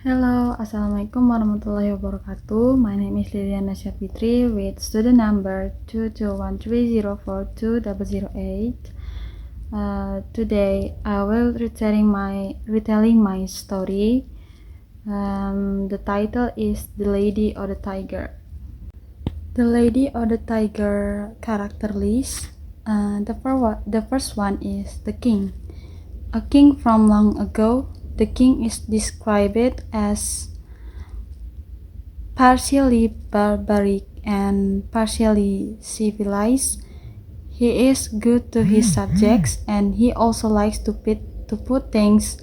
Hello, Assalamualaikum warahmatullahi wabarakatuh. My name is Liliana Syafitri with student number 221304208. Today I will retelling my story. The title is The Lady or the Tiger. The Lady or the Tiger character list. The first one is the king. A king from long ago. The king is described as partially barbaric and partially civilized. He is good to his subjects, and he also likes to put things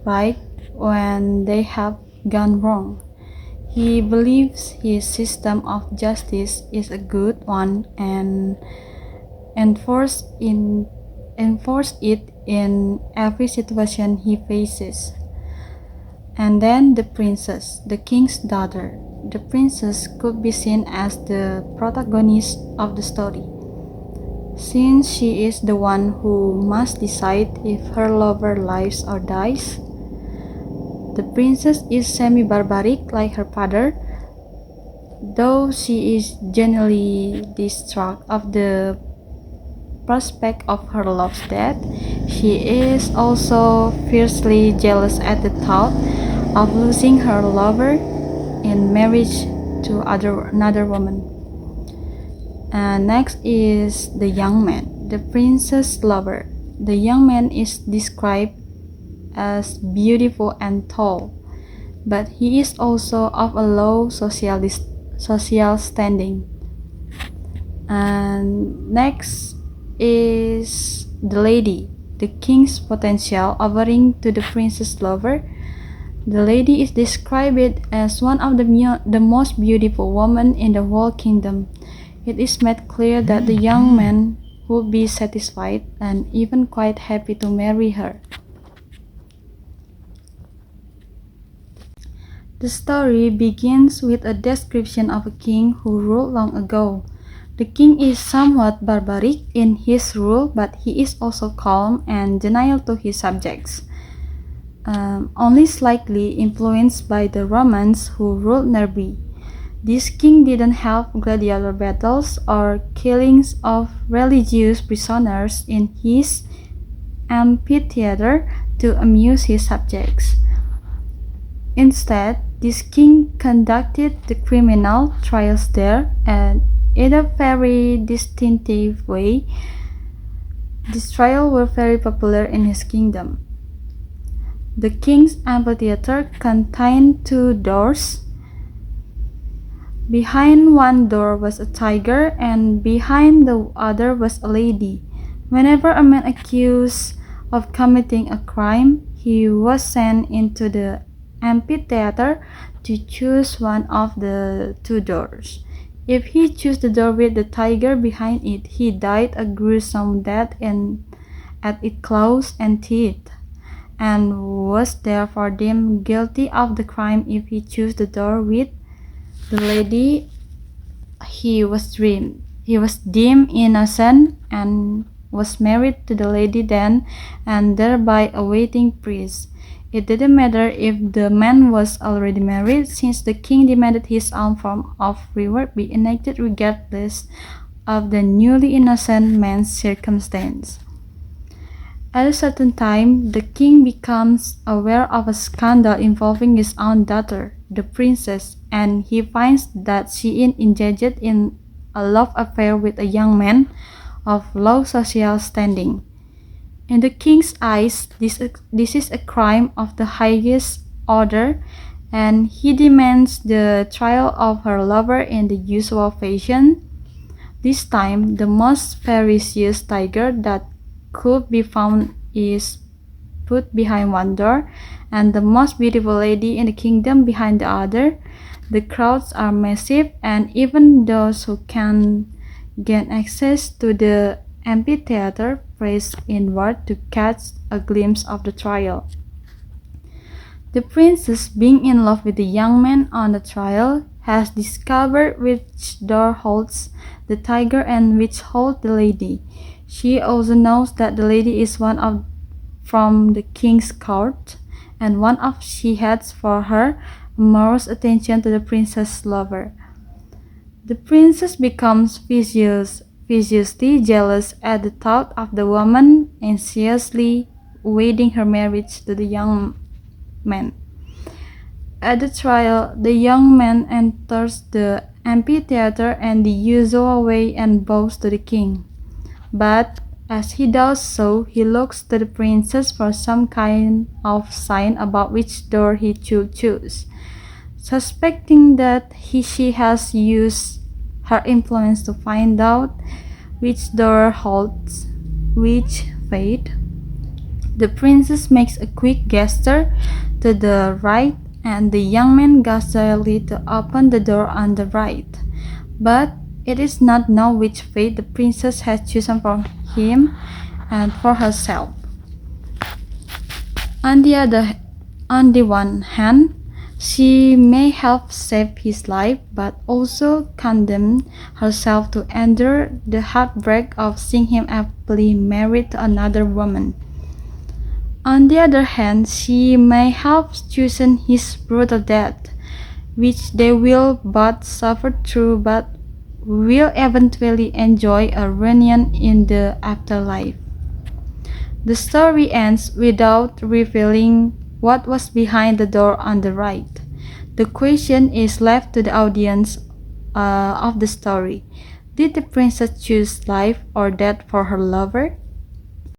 right when they have gone wrong. He believes his system of justice is a good one and enforce it in every situation he faces. And then the princess, the king's daughter. The princess could be seen as the protagonist of the story, since she is the one who must decide if her lover lives or dies. The princess is semi-barbaric like her father, though she is genuinely distraught of the prospect of her love's death. She is also fiercely jealous at the thought of losing her lover in marriage to another woman. And next is the young man, the princess lover. The young man is described as beautiful and tall, but he is also of a low social standing. And next is the lady, the king's potential offering to the princess lover. The lady is described as one of the most beautiful women in the whole kingdom. It is made clear that the young man would be satisfied and even quite happy to marry her. The story begins with a description of a king who ruled long ago. The king is somewhat barbaric in his rule, but he is also calm and genial to his subjects. Only slightly influenced by the Romans who ruled nearby. This king didn't have gladiator battles or killings of religious prisoners in his amphitheater to amuse his subjects. Instead, this king conducted the criminal trials there, and in a very distinctive way. These trials were very popular in his kingdom. The king's amphitheater contained two doors. Behind one door was a tiger, and behind the other was a lady. Whenever a man accused of committing a crime, he was sent into the amphitheater to choose one of the two doors. If he chose the door with the tiger behind it, he died a gruesome death at its claws and teeth, and was therefore deemed guilty of the crime. If he chose the door with the lady, he was deemed innocent and was married to the lady then and thereby awaiting priest. It didn't matter if the man was already married, since the king demanded his own form of reward be enacted regardless of the newly innocent man's circumstance. At a certain time, the king becomes aware of a scandal involving his own daughter, the princess, and he finds that she is engaged in a love affair with a young man of low social standing. In the king's eyes, this is a crime of the highest order, and he demands the trial of her lover in the usual fashion. This time, the most ferocious tiger that could be found is put behind one door, and the most beautiful lady in the kingdom behind the other. The crowds are massive, and even those who can gain access to the amphitheater press inward to catch a glimpse of the trial. The princess, being in love with the young man on the trial, has discovered which door holds the tiger and which holds the lady. She also knows that the lady is one of from the king's court, and one of she has for her amours attention to the princess' lover. The princess becomes viciously jealous at the thought of the woman anxiously awaiting her marriage to the young man. At the trial, the young man enters the amphitheater in the usual way and bows to the king. But as he does so, he looks to the princess for some kind of sign about which door he should choose. Suspecting that she has used her influence to find out which door holds which fate, the princess makes a quick gesture to the right, and the young man goes quietly to open the door on the right. But it is not known which fate the princess has chosen for him and for herself. On the one hand, she may have saved his life, but also condemned herself to endure the heartbreak of seeing him happily married to another woman. On the other hand, she may have chosen his brutal death, which they will both suffer through but will eventually enjoy a reunion in the afterlife. The story ends without revealing what was behind the door on the right. The question is left to the audience of the story. Did the princess choose life or death for her lover?